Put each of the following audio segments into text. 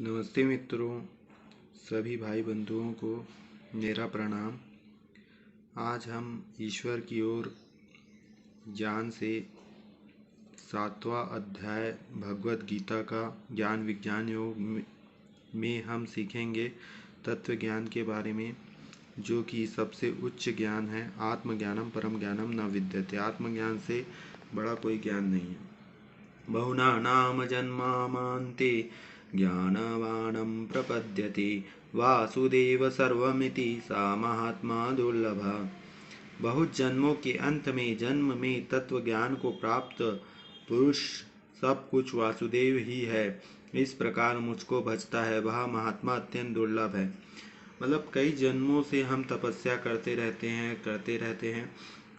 नमस्ते मित्रों, सभी भाई बंधुओं को मेरा प्रणाम। आज हम ईश्वर की ओर ज्ञान से 7वां अध्याय भगवत गीता का ज्ञान विज्ञान योग में हम सीखेंगे तत्व ज्ञान के बारे में, जो कि सबसे उच्च ज्ञान है। आत्मज्ञानम परम ज्ञानम न विद्यते। आत्मज्ञान से बड़ा कोई ज्ञान नहीं है। बहुना नाम जन्मान्ते ज्ञानवानं प्रपद्यते वासुदेव सर्वमिति सा महात्मा दुर्लभा। बहुत जन्मों के अंत में जन्म में तत्व ज्ञान को प्राप्त पुरुष सब कुछ वासुदेव ही है, इस प्रकार मुझको भजता है, वह महात्मा अत्यंत दुर्लभ है। मतलब कई जन्मों से हम तपस्या करते रहते हैं,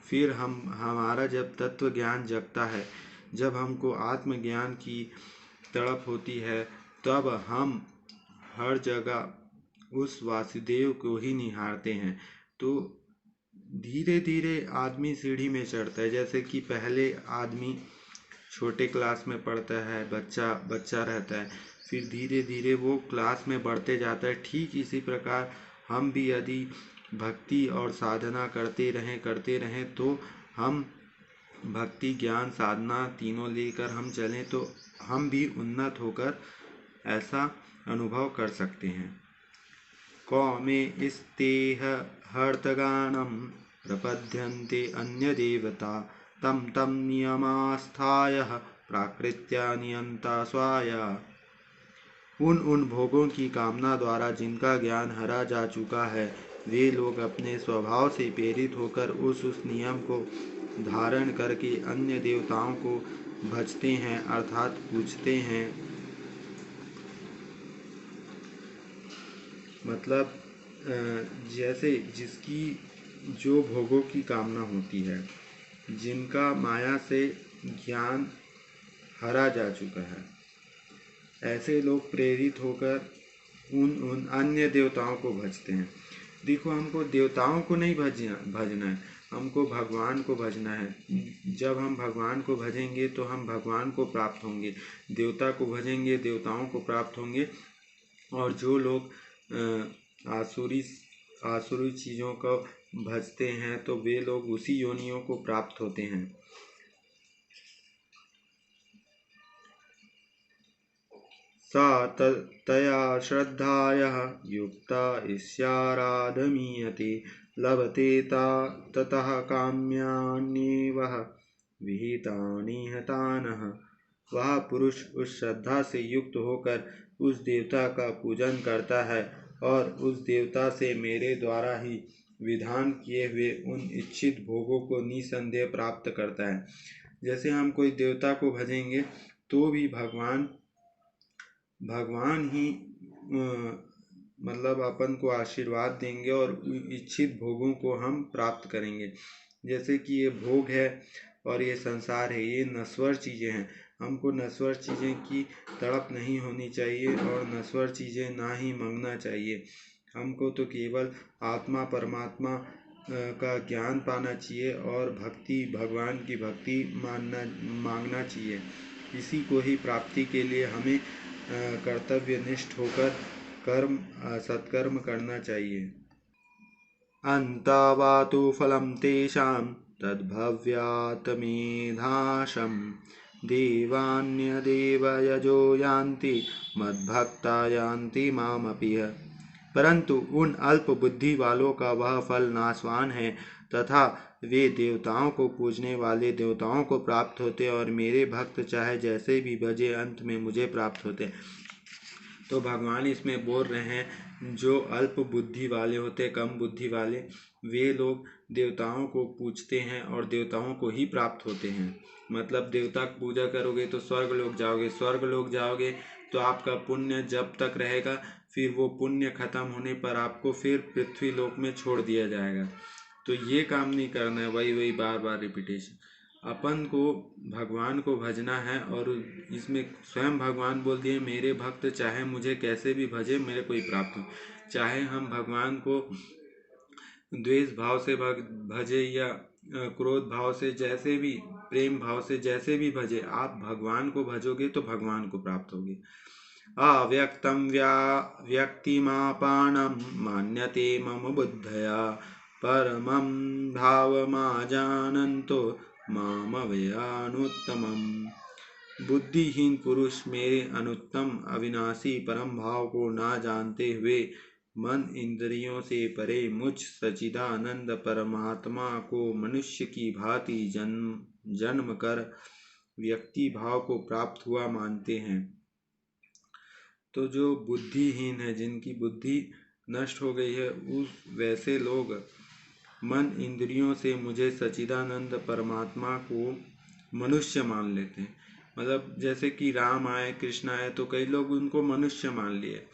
फिर हमारा जब तत्व ज्ञान जगता है, जब हमको आत्मज्ञान की तड़प होती है, तब हम हर जगह उस वासुदेव को ही निहारते हैं। तो धीरे धीरे आदमी सीढ़ी में चढ़ता है। जैसे कि पहले आदमी छोटे क्लास में पढ़ता है, बच्चा बच्चा रहता है, फिर धीरे धीरे वो क्लास में बढ़ते जाता है। ठीक इसी प्रकार हम भी यदि भक्ति और साधना करते रहें तो हम भक्ति ज्ञान साधना तीनों लेकर हम चलें तो हम भी उन्नत होकर ऐसा अनुभव कर सकते हैं। कौमे स्तेह हर्तगानम प्रपद्यन्ते अन्य देवता तम तम नियमास्थाय प्राकृत्या नियंता स्वाया। उन भोगों की कामना द्वारा जिनका ज्ञान हरा जा चुका है, वे लोग अपने स्वभाव से प्रेरित होकर उस नियम को धारण करके अन्य देवताओं को भजते हैं, अर्थात पूजते हैं। मतलब जैसे जिसकी जो भोगों की कामना होती है, जिनका माया से ज्ञान हरा जा चुका है, ऐसे लोग प्रेरित होकर उन अन्य देवताओं को भजते हैं। देखो, हमको देवताओं को नहीं भजना है, हमको भगवान को भजना है। जब हम भगवान को भजेंगे तो हम भगवान को प्राप्त होंगे, देवता को भजेंगे देवताओं को प्राप्त होंगे। और जो लोग आसुरी चीज़ों को भजते हैं तो वे लोग उसी योनियों को प्राप्त होते हैं। सा तया श्रद्धाया युक्ता स्याराधमीयते लभते ततः काम्यान्येव विहितानि हतानः। वह पुरुष उस श्रद्धा से युक्त होकर उस देवता का पूजन करता है और उस देवता से मेरे द्वारा ही विधान किए हुए उन इच्छित भोगों को निसंदेह प्राप्त करता है। जैसे हम कोई देवता को भजेंगे तो भी भगवान ही मतलब अपन को आशीर्वाद देंगे और इच्छित भोगों को हम प्राप्त करेंगे। जैसे कि ये भोग है और ये संसार है, ये नश्वर चीज़ें हैं। हमको नश्वर चीज़ें की तड़प नहीं होनी चाहिए और नश्वर चीज़ें ना ही मांगना चाहिए। हमको तो केवल आत्मा परमात्मा का ज्ञान पाना चाहिए और भगवान की भक्ति मांगना चाहिए। इसी को ही प्राप्ति के लिए हमें कर्तव्यनिष्ठ होकर सत्कर्म करना चाहिए। अन्तावातु फलं तेषां तद्भव्यात् मेधाशं देवान्यदेव यजो यान्ति मद्भक्ता यान्ति मामपि। परंतु उन अल्प बुद्धि वालों का वह फल नाशवान है तथा वे देवताओं को पूजने वाले देवताओं को प्राप्त होते और मेरे भक्त चाहे जैसे भी भजे अंत में मुझे प्राप्त होते। तो भगवान इसमें बोल रहे हैं, जो अल्प बुद्धि वाले होते, कम बुद्धि वाले, वे लोग देवताओं को पूजते हैं और देवताओं को ही प्राप्त होते हैं। मतलब देवता की पूजा करोगे तो स्वर्ग लोग जाओगे, स्वर्ग लोग जाओगे तो आपका पुण्य जब तक रहेगा, फिर वो पुण्य खत्म होने पर आपको फिर पृथ्वी लोक में छोड़ दिया जाएगा। तो ये काम नहीं करना है, वही बार बार रिपीटेशन। अपन को भगवान को भजना है और इसमें स्वयं भगवान बोल दिए, मेरे भक्त चाहे मुझे कैसे भी भजे मेरे को ही प्राप्त हो। चाहे हम भगवान को द्वेष भाव से भजे या क्रोध भाव से, जैसे भी प्रेम भाव से जैसे भी भजे, आप भगवान को भजोगे तो भगवान को प्राप्त होगे। अव्यक्तं व्यक्तिमापानं मान्यते मम बुद्धया परमं भावमाजानन्तो मामव्ययानुत्तमम्। बुद्धिहीन पुरुष मेरे अनुत्तम अविनाशी परम भाव को ना जानते हुए मन इंद्रियों से परे मुझ सच्चिदानंद परमात्मा को मनुष्य की भांति जन्म जन्म कर व्यक्ति भाव को प्राप्त हुआ मानते हैं। तो जो बुद्धिहीन है, जिनकी बुद्धि नष्ट हो गई है, उस वैसे लोग मन इंद्रियों से मुझे सच्चिदानंद परमात्मा को मनुष्य मान लेते हैं। मतलब जैसे कि राम आए, कृष्ण आए, तो कई लोग उनको मनुष्य मान लिए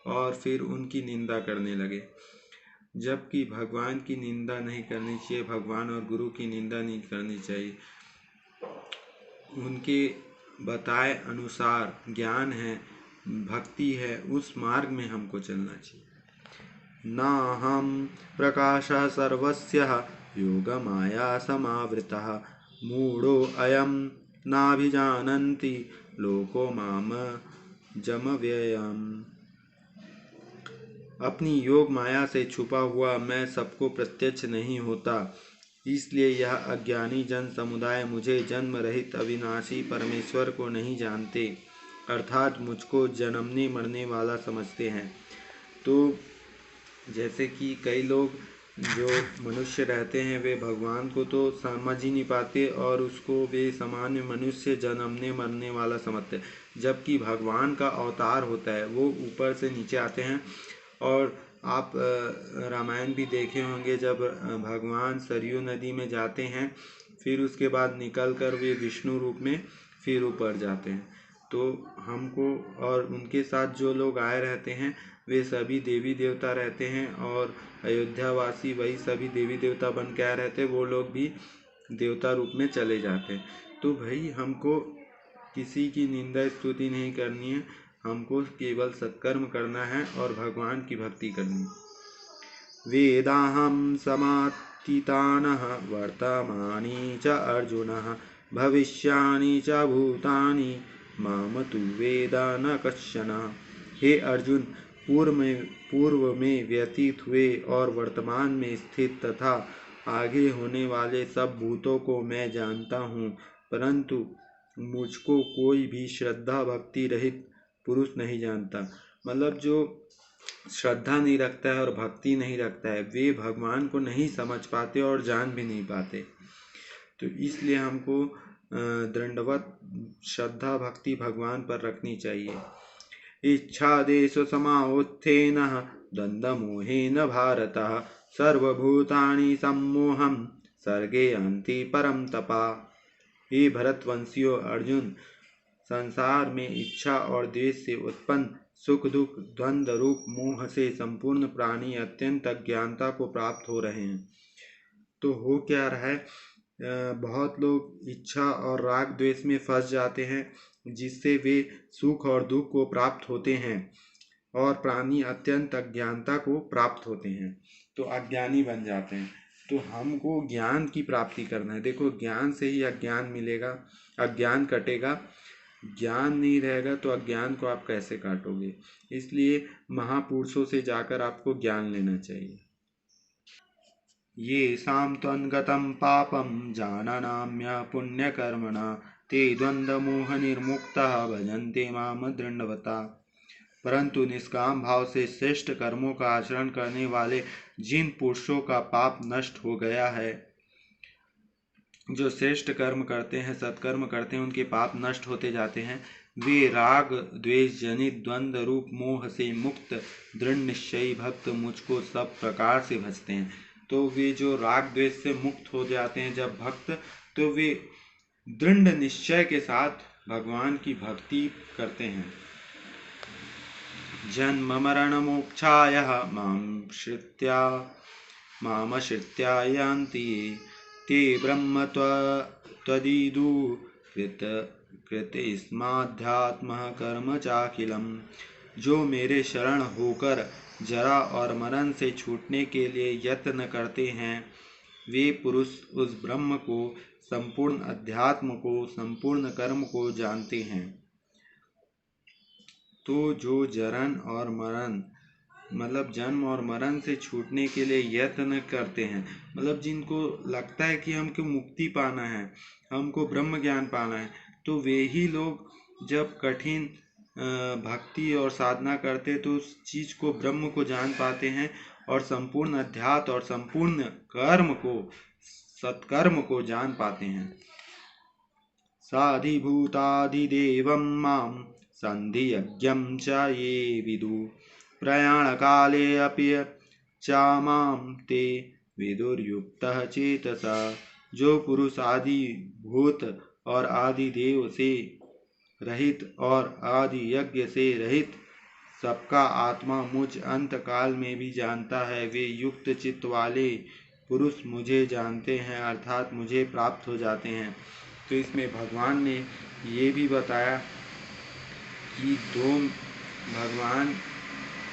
और फिर उनकी निंदा करने लगे, जबकि भगवान की निंदा नहीं करनी चाहिए, भगवान और गुरु की निंदा नहीं करनी चाहिए। उनके बताए अनुसार ज्ञान है, भक्ति है, उस मार्ग में हमको चलना चाहिए। नाहं प्रकाशः सर्वस्य योगमाया समावृतः मूढ़ो अयं नाभिजानन्ति लोको माम जमव्ययम्। अपनी योग माया से छुपा हुआ मैं सबको प्रत्यक्ष नहीं होता, इसलिए यह अज्ञानी जन समुदाय मुझे जन्म रहित अविनाशी परमेश्वर को नहीं जानते, अर्थात मुझको जन्मने मरने वाला समझते हैं। तो जैसे कि कई लोग जो मनुष्य रहते हैं वे भगवान को तो समझ ही नहीं पाते और उसको वे सामान्य मनुष्य जन्मने मरने वाला समझते हैं, जबकि भगवान का अवतार होता है, वो ऊपर से नीचे आते हैं। और आप रामायण भी देखे होंगे, जब भगवान सरयू नदी में जाते हैं, फिर उसके बाद निकल कर वे विष्णु रूप में फिर ऊपर जाते हैं। तो हमको और उनके साथ जो लोग आए रहते हैं वे सभी देवी देवता रहते हैं, और अयोध्यावासी वही सभी देवी देवता बन के आए रहते हैं, वो लोग भी देवता रूप में चले जाते हैं। तो भाई हमको किसी की निंदा स्तुति नहीं करनी है, हमको केवल सत्कर्म करना है और भगवान की भक्ति करनी है। वेदाहं समातीतानः वर्तमानी च अर्जुनः भविष्यानि च भूतानि माम तु वेद न कश्चन। हे अर्जुन, पूर्व में व्यतीत हुए और वर्तमान में स्थित तथा आगे होने वाले सब भूतों को मैं जानता हूँ, परंतु मुझको कोई भी श्रद्धा भक्ति रहित पुरुष नहीं जानता। मतलब जो श्रद्धा नहीं रखता है और भक्ति नहीं रखता है, वे भगवान को नहीं समझ पाते और जान भी नहीं पाते। तो इसलिए हमको दृढ़वत श्रद्धा भक्ति भगवान पर रखनी चाहिए। इच्छादेश समाउत्थेन द्वन्द्वमोहेन भारतः सर्वभूतानि सम्मोहं सर्गे यान्ति परम तपा। हे भरतवंशियों अर्जुन, संसार में इच्छा और द्वेष से उत्पन्न सुख दुख द्वंद्व रूप मोह से संपूर्ण प्राणी अत्यंत अज्ञानता को प्राप्त हो रहे हैं। तो हो क्या रहा है, बहुत लोग इच्छा और राग द्वेष में फंस जाते हैं, जिससे वे सुख और दुख को प्राप्त होते हैं और प्राणी अत्यंत अज्ञानता को प्राप्त होते हैं, तो अज्ञानी बन जाते हैं। तो हमको ज्ञान की प्राप्ति करना है। देखो, ज्ञान से ही अज्ञान मिलेगा, अज्ञान कटेगा। ज्ञान नहीं रहेगा तो अज्ञान को आप कैसे काटोगे। इसलिए महापुरुषों से जाकर आपको ज्ञान लेना चाहिए। ये साम त्वन्गतं पापं जाननाम्य पुण्यकर्मणा ते द्वन्द्वमोह निर्मुक्तः भजन्ते माम दृढ़वता। परंतु निष्काम भाव से श्रेष्ठ कर्मों का आचरण करने वाले जिन पुरुषों का पाप नष्ट हो गया है, जो श्रेष्ठ कर्म करते हैं, सत्कर्म करते हैं, उनके पाप नष्ट होते जाते हैं। वे राग द्वेष जनित द्वंद्व रूप मोह से मुक्त दृढ़ निश्चयी भक्त मुझको सब प्रकार से भजते हैं। तो वे जो राग द्वेष से मुक्त हो जाते हैं जब भक्त, तो वे दृढ़ निश्चय के साथ भगवान की भक्ति करते हैं। जन्म मरण मोक्षायः मामश्रित्या यान्ति ते ब्रह्म त्वदीदु कृतेस्माध्यात्मः कर्म चाखिलम्। जो मेरे शरण होकर जरा और मरण से छूटने के लिए यत्न करते हैं, वे पुरुष उस ब्रह्म को, संपूर्ण अध्यात्म को, संपूर्ण कर्म को जानते हैं। तो जो जन्म और मरण मतलब जन्म और मरण से छूटने के लिए यत्न करते हैं, मतलब जिनको लगता है कि हमको मुक्ति पाना है, हमको ब्रह्म ज्ञान पाना है, तो वे ही लोग जब कठिन भक्ति और साधना करते तो उस चीज को, ब्रह्म को जान पाते हैं और संपूर्ण अध्यात्म और संपूर्ण कर्म को, सत्कर्म को जान पाते हैं। साधिभूताधिदेवं मां सन्धियज्ञं च ये विदु प्रयाणकाले अपि चामां ते विदुर्युक्तः चेतसा। जो पुरुष आदि भूत और आदि देव से रहित और आदि यज्ञ से रहित सबका आत्मा मुझ अंत काल में भी जानता है, वे युक्त चित्त वाले पुरुष मुझे जानते हैं, अर्थात मुझे प्राप्त हो जाते हैं। तो इसमें भगवान ने ये भी बताया कि दो भगवान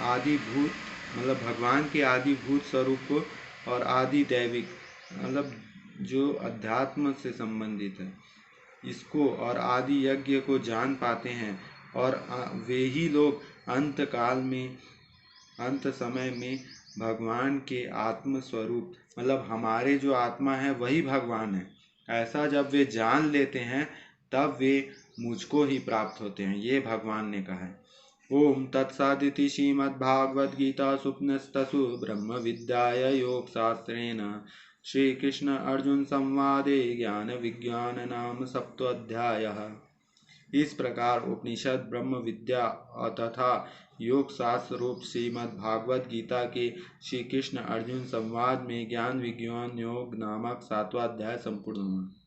आदि भूत, मतलब भगवान के आदि भूत स्वरूप को और आदि दैविक मतलब जो अध्यात्म से संबंधित है इसको और आदि यज्ञ को जान पाते हैं, और वे ही लोग अंत काल में, अंत समय में भगवान के आत्म स्वरूप, मतलब हमारे जो आत्मा है वही भगवान है, ऐसा जब वे जान लेते हैं तब वे मुझको ही प्राप्त होते हैं, ये भगवान ने कहा है। ओम तत्सदिति श्रीमद्भागवद्गीतासु उपनिषत्सु ब्रह्म विद्याया योग शास्त्रेण श्री कृष्ण अर्जुन संवादे ज्ञान विज्ञान नाम सप्तोऽध्यायः। इस प्रकार उपनिषद, ब्रह्म विद्या तथा योग शास्त्र रूप श्रीमद् भागवत गीता के श्री कृष्ण अर्जुन संवाद में ज्ञान विज्ञान योग नामक 7वां अध्याय संपूर्ण हुआ।